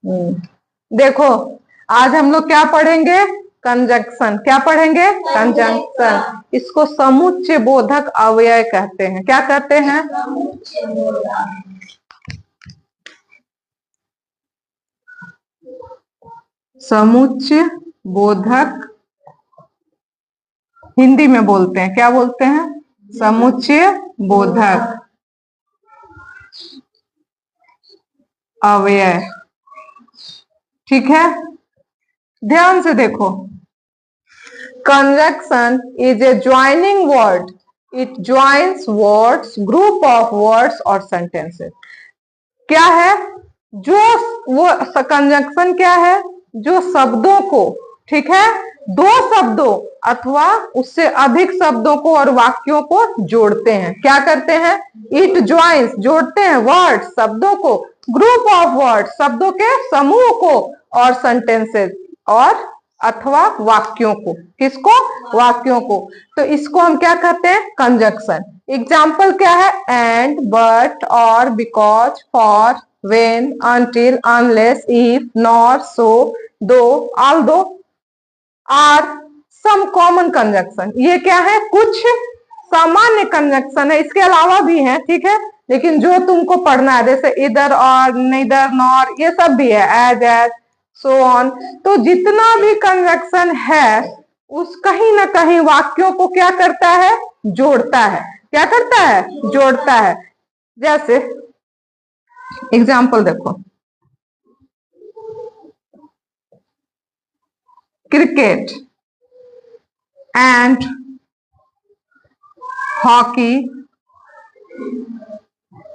देखो, आज हम लोग क्या पढ़ेंगे? कंजंक्शन। क्या पढ़ेंगे? कंजंक्शन। इसको समुच्चय बोधक अव्यय कहते हैं। क्या कहते हैं? समुच्चय बोधक। हिंदी में बोलते हैं, क्या बोलते हैं? समुच्चय बोधक अव्यय। ठीक है, ध्यान से देखो। Conjunction is a joining word. It joins words, group of words और सेंटेंसेस। क्या है? जो वो कंजंक्शन क्या है? जो शब्दों को, ठीक है, दो शब्दों अथवा उससे अधिक शब्दों को और वाक्यों को जोड़ते हैं। क्या करते हैं? इट ज्वाइंस, जोड़ते हैं, वर्ड, शब्दों को, ग्रुप ऑफ वर्ड, शब्दों के समूह को, और सेंटेंसेस, और अथवा वाक्यों को। किसको? वाक्यों को। तो इसको हम क्या कहते हैं? कंजंक्शन। एग्जाम्पल क्या है? एंड, बट, और, because, for, when, until, unless, if, nor, so, though, although, are some common conjunction। ये क्या है? कुछ सामान्य कंजंक्शन है, इसके अलावा भी है, ठीक है, लेकिन जो तुमको पढ़ना है जैसे इधर, और, neither, nor, ये सब भी है, as, so on। तो जितना भी कंजंक्शन है उस कहीं ना कहीं वाक्यों को क्या करता है? जोड़ता है। क्या करता है? जोड़ता है। जैसे एग्जाम्पल देखो, cricket and hockey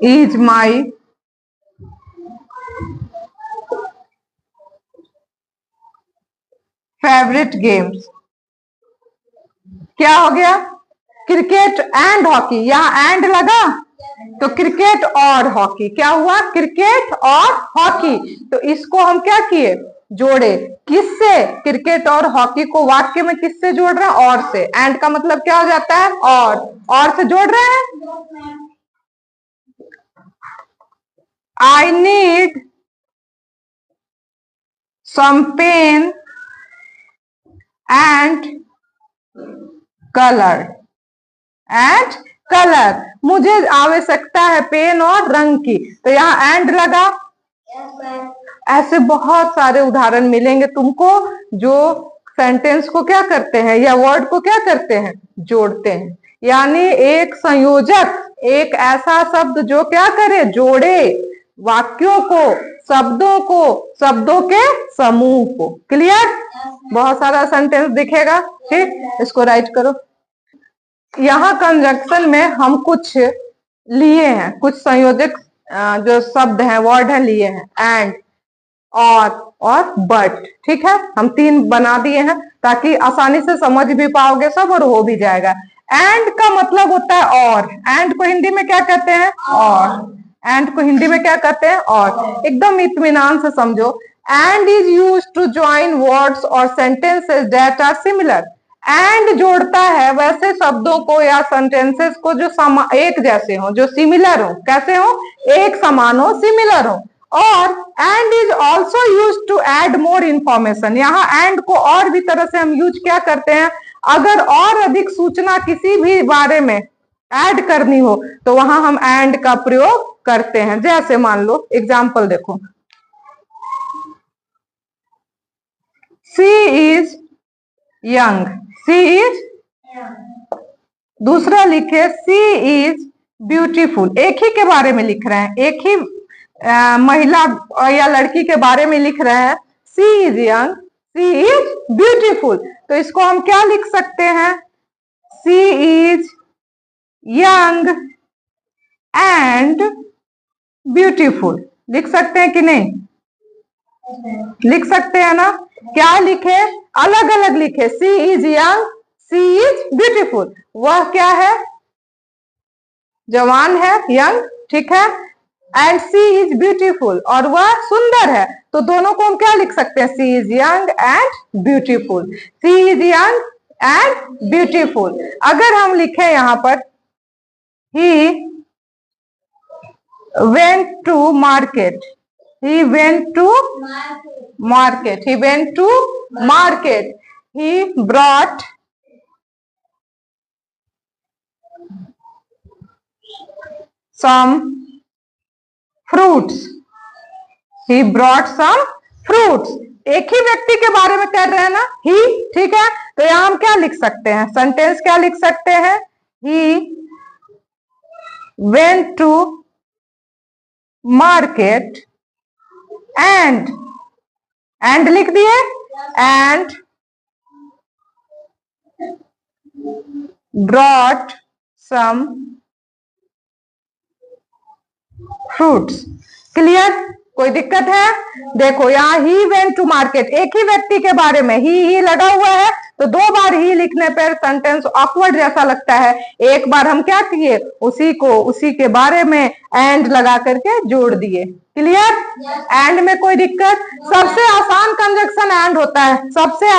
is my favourite games. क्या हो गया? क्रिकेट एंड हॉकी, यहां एंड लगा तो क्रिकेट और हॉकी। क्या हुआ? क्रिकेट और हॉकी। तो इसको हम क्या किए? जोड़े। किससे? क्रिकेट और हॉकी को वाक्य में किससे जोड़ रहे हैं? और से। एंड का मतलब क्या हो जाता है? और से जोड़ रहे हैं। I need some pen and colour. मुझे आवश्यकता है पेन और रंग की, तो यहाँ एंड लगा। ऐसे बहुत सारे उदाहरण मिलेंगे तुमको जो सेंटेंस को क्या करते हैं, या वर्ड को क्या करते हैं? जोड़ते हैं। यानी एक संयोजक, एक ऐसा शब्द जो क्या करे? जोड़े वाक्यों को, शब्दों को, शब्दों के समूह को। क्लियर? बहुत सारा सेंटेंस दिखेगा, ठीक, इसको राइट करो। यहाँ कंजंक्शन में हम कुछ लिए हैं, कुछ संयोजक जो शब्द हैं, वर्ड है, लिए हैं। एंड, और बट। ठीक है, हम 3 बना दिए हैं ताकि आसानी से समझ भी पाओगे सब और हो भी जाएगा। एंड का मतलब होता है और। एंड को हिंदी में क्या कहते हैं? और। एंड को हिंदी में क्या कहते हैं? और। एकदम इत्मीनान से समझो। And is use to join words और sentences that are similar. And जोड़ता है वैसे शब्दों को या सेंटेंसेस को जो एक जैसे हो, जो सिमिलर हो। कैसे हो? एक समान हो, सिमिलर हो। और and is also use to add more information. यहाँ एंड को और भी तरह से हम यूज क्या करते हैं? अगर और अधिक सूचना किसी भी बारे में ऐड करनी हो तो वहां हम एंड का प्रयोग करते हैं। जैसे मान लो एग्जाम्पल देखो, सी इज यंग। सी इज, दूसरा लिखे सी इज ब्यूटीफुल। एक ही के बारे में लिख रहे हैं, एक ही महिला या लड़की के बारे में लिख रहे हैं। She is young, she is beautiful. तो इसको हम क्या लिख सकते हैं? She is young and beautiful. लिख सकते हैं कि नहीं? लिख सकते हैं ना? क्या लिखे? अलग अलग लिखे। She is young, she is beautiful. वह क्या है? जवान है, यंग, ठीक है। एंड सी इज ब्यूटीफुल, और वह सुंदर है। तो दोनों को हम क्या लिख सकते हैं? She is young and beautiful. She is young and beautiful. अगर हम लिखे यहां पर ही went to market, He went to market. He went to market. He brought some fruits. He brought some fruits. एक ही व्यक्ति के बारे में कर रहे हैं ना, ही, ठीक है। तो यहां हम क्या लिख सकते हैं, सेंटेंस क्या लिख सकते हैं, ही went to market and लिख दिए, and brought some fruits. Clear, कोई दिक्कत है? देखो यहाँ ही वेंट टू मार्केट, एक ही व्यक्ति के बारे में ही लगा हुआ है, तो दो बार ही लिखने पर सेंटेंस ऑकवर्ड जैसा लगता है। एक बार हम क्या किए, उसी के बारे में एंड लगा करके जोड़ दिए। क्लियर? एंड में कोई दिक्कत? सबसे आसान कंजक्शन एंड होता है, सबसे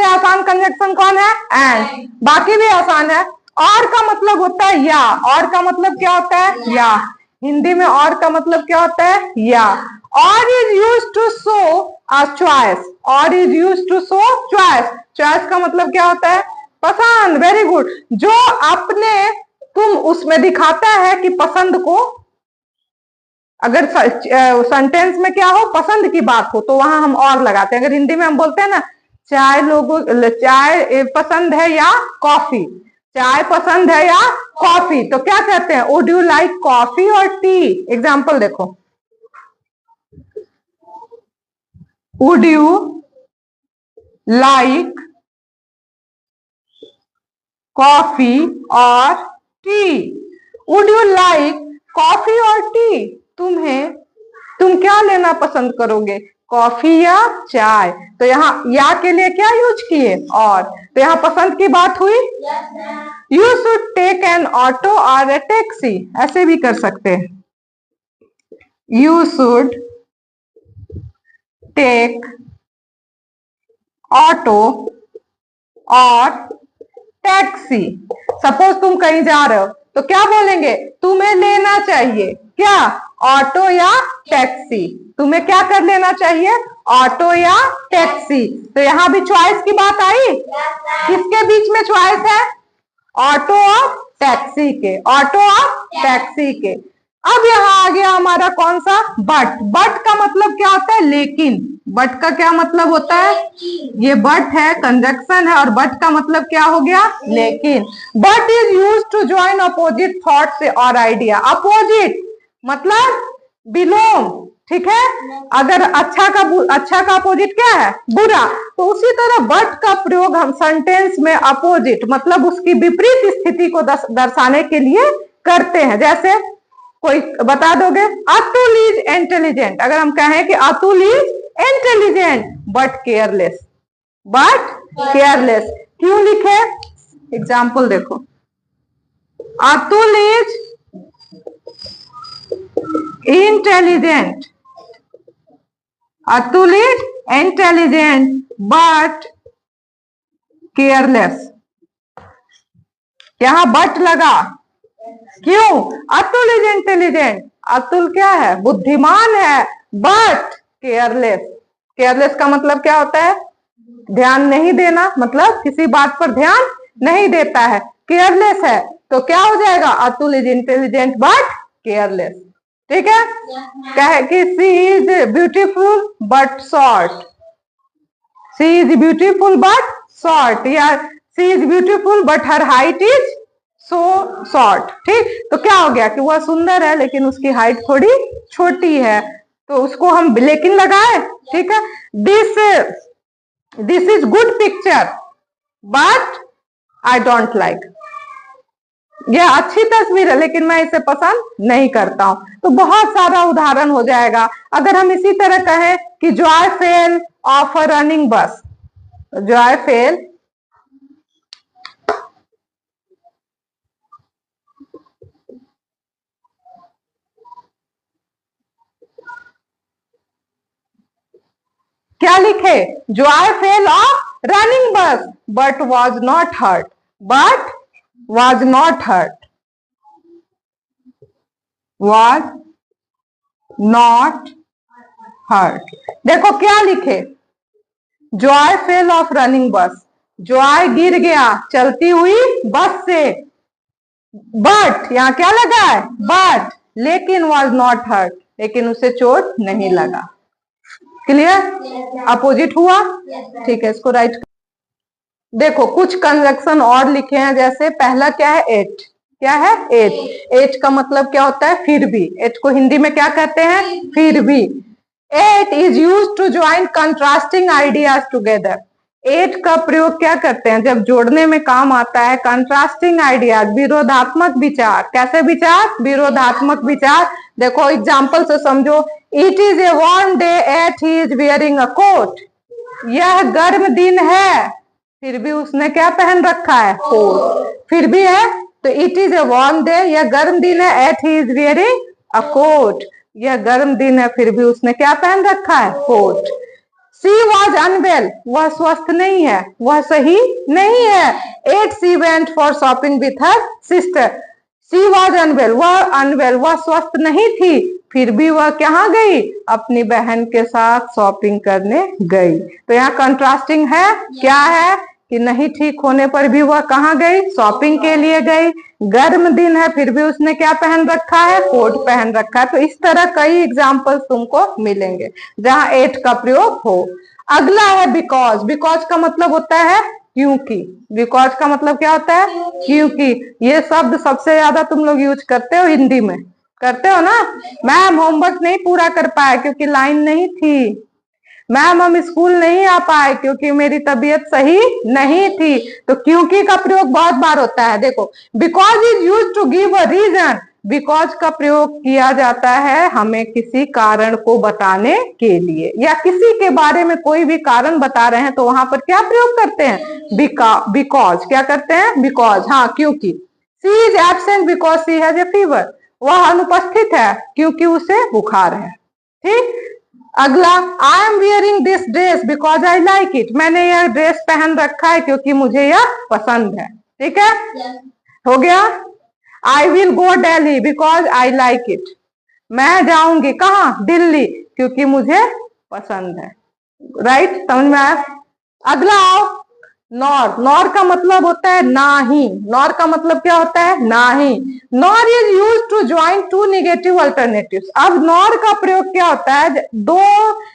आसान कंजक्शन कौन है, एंड। बाकी भी आसान है। और का मतलब होता है या, और का मतलब क्या होता है, या। हिंदी में और का मतलब क्या होता है, या। और is use to show a choice, और is use to show choice. Choice का मतलब क्या होता है, पसंद। Very good. जो अपने तुम उसमें दिखाता है कि पसंद को, अगर सेंटेंस में क्या हो, पसंद की बात हो, तो वहां हम और लगाते हैं। अगर हिंदी में हम बोलते हैं ना, चाय पसंद है या कॉफी, चाय पसंद है या कॉफी, तो क्या कहते हैं, वुड यू लाइक कॉफी और टी। एग्जाम्पल देखो, वुड यू लाइक कॉफी और T. Would you like coffee और टी, तुम क्या लेना पसंद करोगे, कॉफी या चाय। तो यहाँ या के लिए क्या यूज किए, और। तो यहाँ पसंद की बात हुई। You should take an auto or a taxi, ऐसे भी कर सकते हैं। You should take auto or taxi. Suppose तुम कहीं जा रहे हो, तो क्या बोलेंगे, तुम्हें लेना चाहिए क्या, ऑटो या टैक्सी। तुम्हें क्या कर लेना चाहिए, ऑटो या टैक्सी। तो यहां भी चॉइस की बात आई। किसके बीच में चॉइस है, ऑटो और टैक्सी के, ऑटो और टैक्सी के। अब यहाँ आ गया हमारा कौन सा, बट। बट का मतलब क्या होता है, लेकिन। बट का क्या मतलब होता है, ये बट है, कंजक्शन है, और बट का मतलब क्या हो गया, लेकिन। But is use to join opposite thoughts और आइडिया। अपोजिट मतलब बिलोंग, ठीक है। अगर अच्छा का अपोजिट क्या है, बुरा। तो उसी तरह बट का प्रयोग हम सेंटेंस में अपोजिट मतलब उसकी विपरीत स्थिति को दर्शाने के लिए करते हैं। जैसे कोई बता दोगे, अतुल इज इंटेलिजेंट। अगर हम कहें कि Atul is intelligent but careless, क्यों लिखे, एग्जाम्पल देखो, Atul is intelligent, Atul is intelligent but careless. यहां बट लगा, क्यों, अतुल इज इंटेलिजेंट, अतुल क्या है, बुद्धिमान है, बट केयरलेस। केयरलेस का मतलब क्या होता है, ध्यान नहीं देना, मतलब किसी बात पर ध्यान नहीं देता है। केयरलेस है तो क्या हो जाएगा, Atul is intelligent but careless. ठीक है। कहे कि she is beautiful but short, she is beautiful but short, या she is beautiful but her height is so short. ठीक, तो क्या हो गया कि वह सुंदर है लेकिन उसकी हाइट थोड़ी छोटी है, तो उसको हम लेकिन लगाए। ठीक है, this is good picture but I don't like, यह अच्छी तस्वीर है लेकिन मैं इसे पसंद नहीं करता हूं। तो बहुत सारा उदाहरण हो जाएगा। अगर हम इसी तरह कहें कि Joy fell off a running bus, Joy fell क्या लिखे, Joy fell off running bus but was not hurt, but was not hurt, was not hurt. देखो क्या लिखे, Joy fell off running bus, Joy गिर गया चलती हुई बस से, बट यहाँ क्या लगा है, बट, लेकिन वॉज नॉट हर्ट, लेकिन उसे चोट नहीं लगा। क्लियर, अपोजिट हुआ। ठीक है, इसको राइट। देखो कुछ कंजक्शन और लिखे हैं, जैसे पहला क्या है, एट, क्या है, एट। एट का मतलब क्या होता है, फिर भी। एट को हिंदी में क्या कहते हैं, फिर भी। Yet is use to join contrasting ideas together. Yet का प्रयोग क्या करते हैं, जब जोड़ने में काम आता है। कंट्रास्टिंग आइडियाज, विरोधात्मक विचार। कैसे विचार, विरोधात्मक विचार। देखो एग्जाम्पल से समझो, it is a warm day yet he is wearing a coat. यह गर्म दिन है, फिर भी उसने क्या पहन रखा है, कोट। फिर भी है, तो it is a warm day, यह गर्म दिन है, yet he is wearing a coat, यह गर्म दिन है, फिर भी उसने क्या पहन रखा है, कोट। सी वॉज अनवेल, वह स्वस्थ नहीं है, वह सही नहीं है। Yet she went for shopping with her sister. She was unwell, वह अनवेल, वह स्वस्थ नहीं थी, फिर भी वह कहाँ गई, अपनी बहन के साथ शॉपिंग करने गई। तो यहाँ कंट्रास्टिंग है, क्या है कि नहीं ठीक होने पर भी वह कहाँ गई, शॉपिंग के लिए गई। गर्म दिन है, फिर भी उसने क्या पहन रखा है, कोट पहन रखा है। तो इस तरह कई एग्जाम्पल्स तुमको मिलेंगे जहां एट का प्रयोग हो। अगला है बिकॉज। बिकॉज का मतलब होता है क्योंकि। बिकॉज का मतलब क्या होता है, क्योंकि। ये शब्द सबसे ज्यादा तुम लोग यूज करते हो हिंदी में, करते हो ना। मैम होमवर्क नहीं पूरा कर पाए क्योंकि लाइन नहीं थी। मैम हम स्कूल नहीं आ पाए क्योंकि मेरी तबीयत सही नहीं थी। तो क्योंकि का प्रयोग बहुत बार होता है। देखो, because is use to give a reason. Because का प्रयोग किया जाता है हमें किसी कारण को बताने के लिए, या किसी के बारे में कोई भी कारण बता रहे हैं तो वहां पर क्या प्रयोग करते हैं, बिकॉज। क्या करते हैं, बिकॉज। हाँ, क्योंकि। She is absent because she has a fever. वह अनुपस्थित है क्योंकि उसे बुखार है। ठीक। अगला, I am wearing this dress because I like it. मैंने यह ड्रेस पहन रखा है क्योंकि मुझे यह पसंद है। ठीक है, हो गया। I will go Delhi because I like it. मैं जाऊंगी कहाँ, दिल्ली, क्योंकि मुझे पसंद है। राइट, समझ में आया। अगला आओ, नॉर। नॉर का मतलब होता है नाही। नॉर का मतलब क्या होता है, नाही। Nor is use to join two negative alternatives. अब नॉर का प्रयोग क्या होता है, दो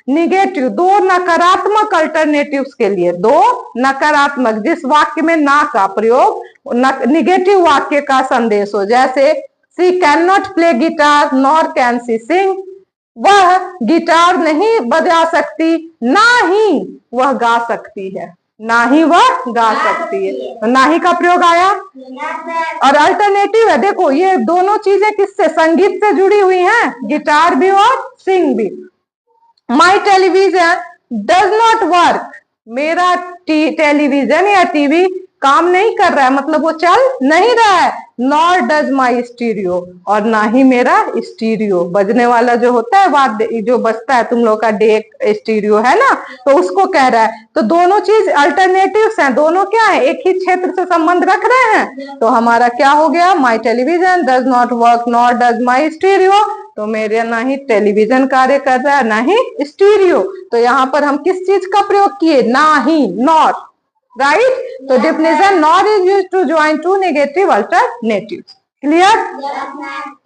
निगेटिव, दो नकारात्मक अल्टरनेटिव्स के लिए। दो नकारात्मक, जिस वाक्य में ना का प्रयोग निगेटिव वाक्य का संदेश हो। जैसे she can not play guitar nor can she sing. वह गिटार नहीं बजा सकती, ना ही वह गा सकती है, ना ही वह गा सकती है। तो ना ही का प्रयोग आया। और अल्टरनेटिव है, देखो ये दोनों चीजें किससे, संगीत से जुड़ी हुई हैं, गिटार भी और सिंग भी। माई टेलीविजन डज नॉट वर्क। मेरा टेलीविजन या टीवी काम नहीं कर रहा है, मतलब वो चल नहीं रहा है। नॉर डज माई स्टीरियो, और ना ही मेरा स्टीरियो, बजने वाला जो होता है वाद्य, जो बजता है तुम लोग का डेक, स्टीरियो है ना, तो उसको कह रहा है। तो दोनों चीज अल्टरनेटिव्स हैं, दोनों क्या है, एक ही क्षेत्र से संबंध रख रहे हैं। तो हमारा क्या हो गया, my television does not work nor does my stereo. तो मेरे ना ही टेलीविजन कार्य कर रहा है, ना ही स्टीरियो। तो यहाँ पर हम किस चीज का प्रयोग किए, ना ही, नॉर। राइट। तो definition, nor is use to join two negative alternative. Clear.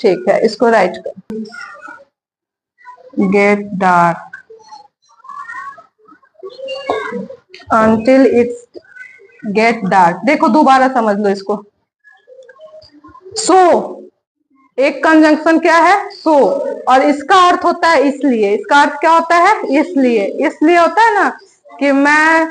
ठीक है, इसको राइट कर। Get dark until it's get dark। देखो दोबारा समझ लो इसको। सो एक कंजंक्शन क्या है, सो, और इसका अर्थ होता है इसलिए। इसका अर्थ क्या होता है, इसलिए। इसलिए होता है ना कि मैं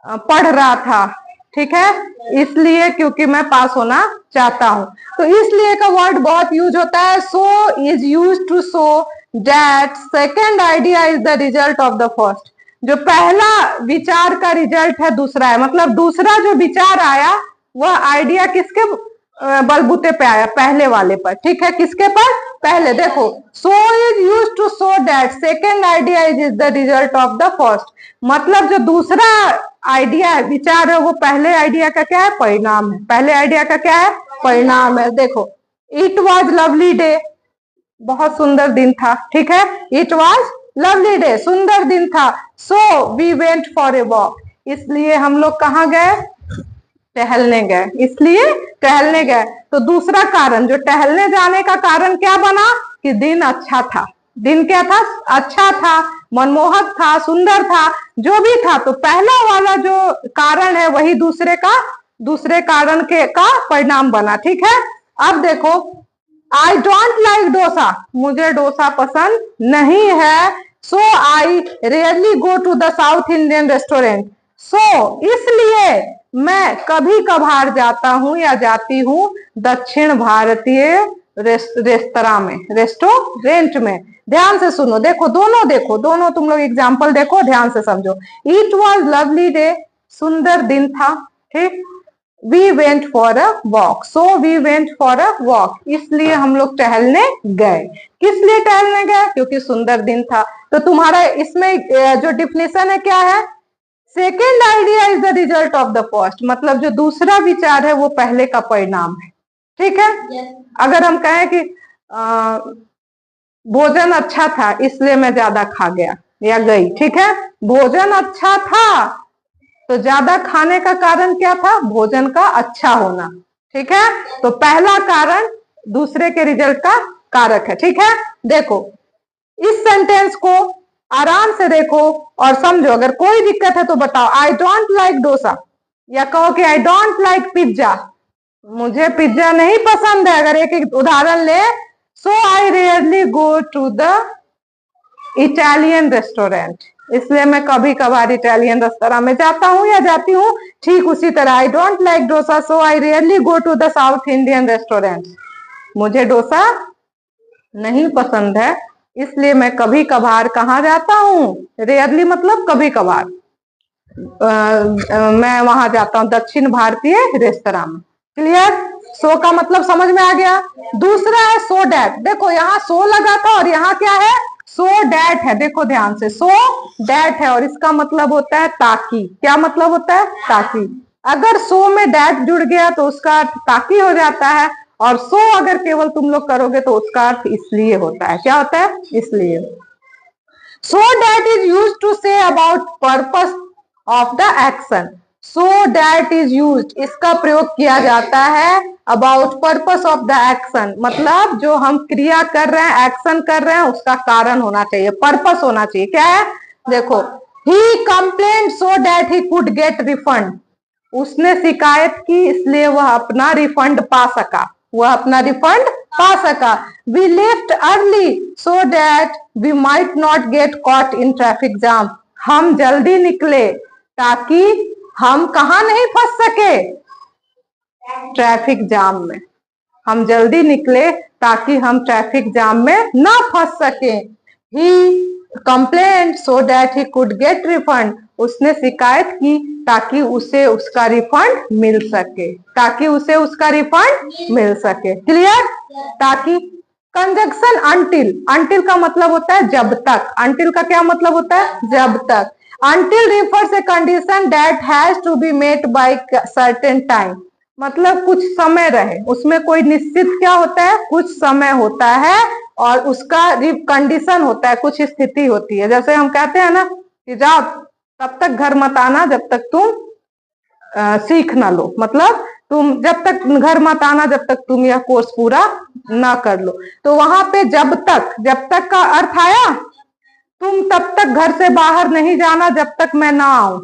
पढ़ रहा था, ठीक है, इसलिए क्योंकि मैं पास होना चाहता हूं। तो इसलिए का वर्ड बहुत यूज होता है। So is use to show that second idea is the result of the first. जो पहला विचार का रिजल्ट है दूसरा है, मतलब दूसरा जो विचार आया वह आइडिया किसके बलबूते पे आया, पहले वाले पर। ठीक है, किसके पर, पहले। देखो, so is use to show that second idea is the result of the first. मतलब जो दूसरा आइडिया है, विचार है, वो पहले आइडिया का क्या है, परिणाम है। पहले आइडिया का क्या है, परिणाम है। देखो, इट वॉज लवली डे, बहुत सुंदर दिन था, ठीक है। इट वॉज लवली डे, सुंदर दिन था। So we went for a walk, इसलिए हम लोग कहाँ गए, टहलने गए, इसलिए टहलने गए। तो दूसरा कारण, जो टहलने जाने का कारण क्या बना, कि दिन अच्छा था। दिन क्या था, अच्छा था, मनमोहक था, सुंदर था, जो भी था। तो पहला वाला जो कारण है वही दूसरे कारण के का परिणाम बना, ठीक है। अब देखो, आई डोंट लाइक डोसा, मुझे डोसा पसंद नहीं है। So I rarely go to the South Indian restaurant, so इसलिए मैं कभी कभार जाता हूं या जाती हूं दक्षिण भारतीय रेस्तरां में, रेस्टोरेंट में। ध्यान से सुनो, देखो दोनों तुम लोग एग्जाम्पल देखो, ध्यान से समझो। इट वॉज लवली डे, सुंदर दिन था, ठीक। We went for a walk, so we went for a walk, इसलिए हम लोग टहलने गए। किस लिए टहलने गए, क्योंकि सुंदर दिन था। तो तुम्हारा इसमें जो डिफिनेशन है क्या है, second idea is the result of the first, मतलब जो दूसरा विचार है वो पहले का परिणाम है, ठीक है। अगर हम कहें कि भोजन अच्छा था इसलिए मैं ज्यादा खा गया या गई, ठीक है। भोजन अच्छा था, तो ज्यादा खाने का कारण क्या था, भोजन का अच्छा होना, ठीक है। तो पहला कारण दूसरे के रिजल्ट का कारक है, ठीक है। देखो इस सेंटेंस को आराम से देखो और समझो, अगर कोई दिक्कत है तो बताओ। आई डोंट लाइक डोसा, या कहो कि आई डोंट लाइक पिज्जा, मुझे पिज्जा नहीं पसंद है। अगर एक उदाहरण ले, so I rarely go to the Italian restaurant, इसलिए मैं कभी कभार इटालियन रेस्तरां में जाता हूं या जाती हूँ। ठीक उसी तरह, I don't like dosa, so I rarely go to the South Indian restaurant, मुझे डोसा नहीं पसंद है इसलिए मैं कभी कभार कहाँ जाता हूँ, रेयरली मतलब कभी कभार, मैं वहां जाता हूँ दक्षिण भारतीय रेस्तरां में। क्लियर, सो का मतलब समझ में आ गया। दूसरा है सो डैट, देखो यहाँ सो लगा था और यहाँ क्या है, सो डैट है। देखो ध्यान से, सो डैट है और इसका मतलब होता है ताकि। क्या मतलब होता है, ताकि। अगर सो में डैट जुड़ गया तो उसका अर्थ ताकि हो जाता है, और सो अगर केवल तुम लोग करोगे तो उसका अर्थ इसलिए होता है। क्या होता है, इसलिए। So that is use to say about purpose of the action, so that is use, इसका प्रयोग किया जाता है about purpose of the action, मतलब जो हम क्रिया कर रहे हैं, एक्शन कर रहे हैं, उसका कारण होना चाहिए, पर्पस होना चाहिए। क्या है, देखो, he complaint so that he could get refund, उसने शिकायत की इसलिए वह अपना रिफंड पा सका, वह अपना रिफंड पा सका। We left early so that we might not get caught in traffic jam, हम जल्दी निकले ताकि हम कहा नहीं फंस सके, ट्रैफिक जाम में। हम जल्दी निकले ताकि हम ट्रैफिक जाम में ना फंस सके। He complaint so that he could get refund, उसने शिकायत की ताकि उसे उसका रिफंड मिल सके, ताकि उसे उसका रिफंड मिल सके। क्लियर, ताकि। कंजक्शन अंटिल, अंटिल का मतलब होता है जब तक, अंटिल का क्या मतलब होता है, जब तक। Until refers a condition that has to be met by certain time, मतलब कुछ समय रहे, उसमें कोई निश्चित क्या होता है, कुछ समय होता है और उसका कंडीशन होता है, कुछ स्थिति होती है। जैसे हम कहते हैं ना कि जाओ तब तक घर मत आना जब तक तुम सीख ना लो, मतलब तुम जब तक घर मत आना जब तक तुम यह कोर्स पूरा ना कर लो। तो वहां पे जब तक का अर्थ आया, तुम तब तक घर से बाहर नहीं जाना जब तक मैं ना आऊं,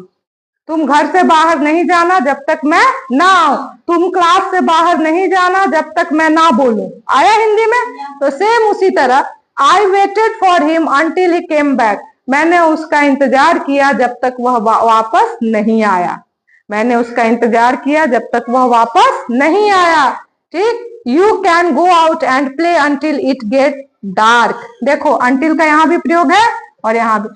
तुम घर से बाहर नहीं जाना जब तक मैं ना आऊं, तुम क्लास से बाहर नहीं जाना जब तक मैं ना बोलूं। आया हिंदी में? तो सेम उसी तरह, I waited for him until he came back, मैंने उसका इंतजार किया जब तक वह वापस नहीं आया, मैंने उसका इंतजार किया जब तक वह वापस नहीं आया। ठीक, you can go out and play until it get dark, देखो अंटिल का यहाँ भी प्रयोग है और यहाँ भी।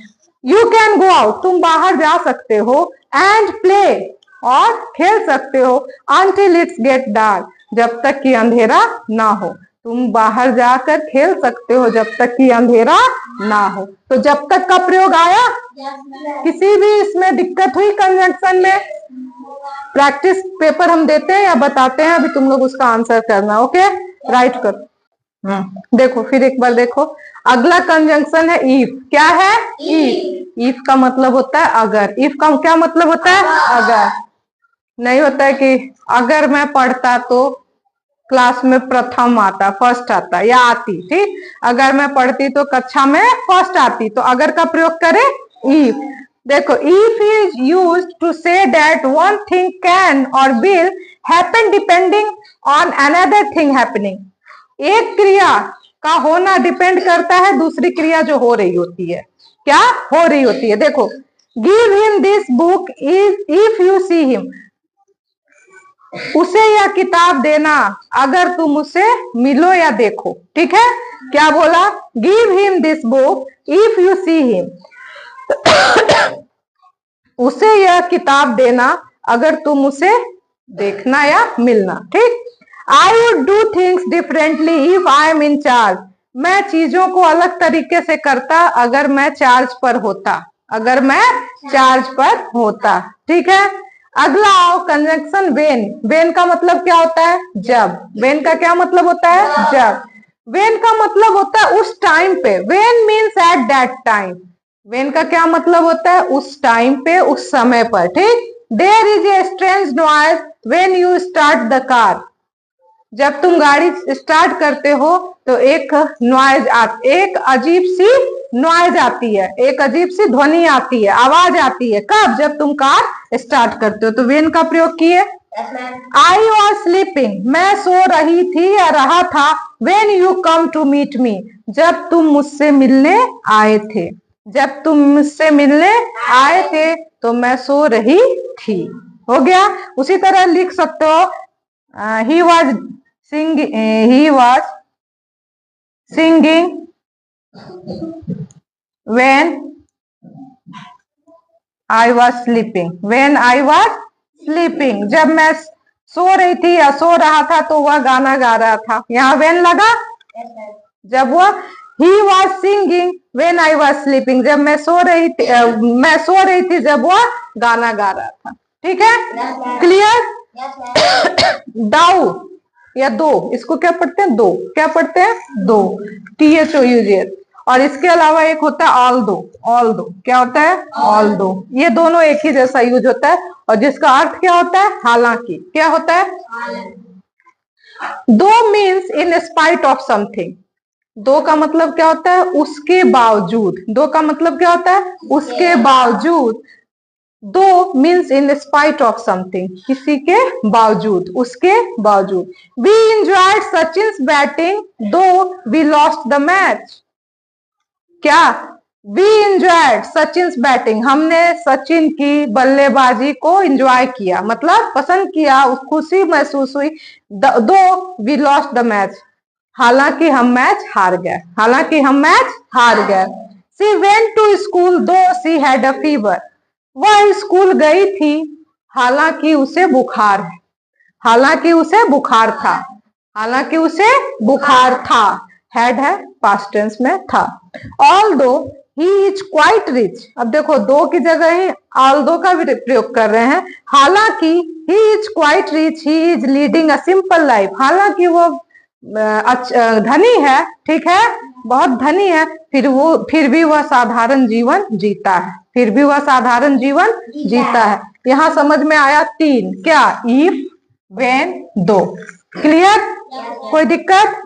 यू कैन गो आउट, तुम बाहर जा सकते हो, एंड प्ले, और खेल सकते हो, अंटिल इट्स गेट डार्क, जब तक कि अंधेरा ना हो। तुम बाहर जाकर खेल सकते हो जब तक कि अंधेरा ना हो। तो जब तक का प्रयोग आया, किसी भी इसमें दिक्कत हुई कंजंक्शन में? प्रैक्टिस पेपर हम देते हैं या बताते हैं, अभी तुम लोग उसका आंसर करना। ओके, राइट करो। देखो फिर एक बार देखो, अगला कंजंक्शन है इफ। क्या है? इफ। इफ का मतलब होता है अगर। इफ का क्या मतलब होता है? अगर। नहीं होता है कि अगर मैं पढ़ता तो क्लास में प्रथम आता, फर्स्ट आता या आती। ठीक, अगर मैं पढ़ती तो कक्षा में फर्स्ट आती। तो अगर का प्रयोग करें इफ। देखो, if is use to say that one thing can और will happen depending on another thing happening. एक क्रिया का होना डिपेंड करता है दूसरी क्रिया जो हो रही होती है। क्या हो रही होती है? देखो, give him this book if you see him. उसे यह किताब देना अगर तुम उसे मिलो या देखो। ठीक है, क्या बोला? Give him this book if you see him. उसे यह किताब देना अगर तुम उसे देखना या मिलना। ठीक, I would do things differently if I am in charge. मैं चीजों को अलग तरीके से करता अगर मैं चार्ज पर होता। अगर मैं चार्ज पर होता। ठीक है, अगला आओ कंजंक्शन वेन। वेन का मतलब क्या होता है? जब। वेन का क्या मतलब होता है? जब। वेन का मतलब होता है उस टाइम पे। When means at that time. When का क्या मतलब होता है? उस टाइम पे, उस समय पर। ठीक, there is a strange noise when you start the car. जब तुम गाड़ी स्टार्ट करते हो तो एक नॉइज एक अजीब सी नॉइज आती है, एक अजीब सी ध्वनि आती है, आवाज आती है। कब? जब तुम कार स्टार्ट करते हो। तो वेन का प्रयोग किए। I was sleeping. मैं सो रही थी या रहा था। When you come to meet me. जब तुम मुझसे मिलने आए थे। जब तुम मुझसे मिलने आए थे तो मैं सो रही थी। हो गया। उसी तरह लिख सकते हो, he was singing when I was sleeping। when I was sleeping, जब मैं सो रही थी या सो रहा था तो वह गाना गा रहा था। यहाँ when लगा। जब वह he was singing when I was sleeping, जब मैं सो रही थी जब वह गाना गा रहा था। ठीक है, क्लियर? दाऊ या दो, इसको क्या पढ़ते हैं? दो। क्या पढ़ते हैं? दो। THOUGH। और इसके अलावा एक होता है ऑल दो। ऑल दो क्या होता है? ऑल दो। ये दोनों एक ही जैसा यूज होता है और जिसका अर्थ क्या होता है? हालांकि। क्या होता है? दो means in spite of something. दो का मतलब क्या होता है? उसके बावजूद। दो का मतलब क्या होता है? उसके बावजूद। Though means in spite of something, किसी के बावजूद, उसके बावजूद। We enjoyed Sachin's batting though we lost the match. क्या? We enjoyed Sachin's batting. हमने सचिन की बल्लेबाजी को इंजॉय किया, मतलब पसंद किया, खुशी महसूस हुई। दो वी लॉस्ट द मैच, हालांकि हम मैच हार गए। हालांकि हम मैच हार गए। शी वेंट टू स्कूल दो शी हैड अ फीवर। वह स्कूल गई थी हालांकि उसे बुखार है। हालांकि उसे बुखार था। हालांकि उसे बुखार था। हैड है, पास्ट टेंस में था। ऑल दो ही इज क्वाइट रिच। अब देखो, दो की जगह ही ऑल दो का भी प्रयोग कर रहे हैं। हालांकि he is quite rich he is leading a simple life. हालांकि वो धनी है, ठीक है, बहुत धनी है, फिर भी वह साधारण जीवन जीता है। फिर भी वह साधारण जीवन जीता है। यहाँ समझ में आया? तीन। क्या? इफ, वेन, दो। क्लियर? कोई दिक्कत?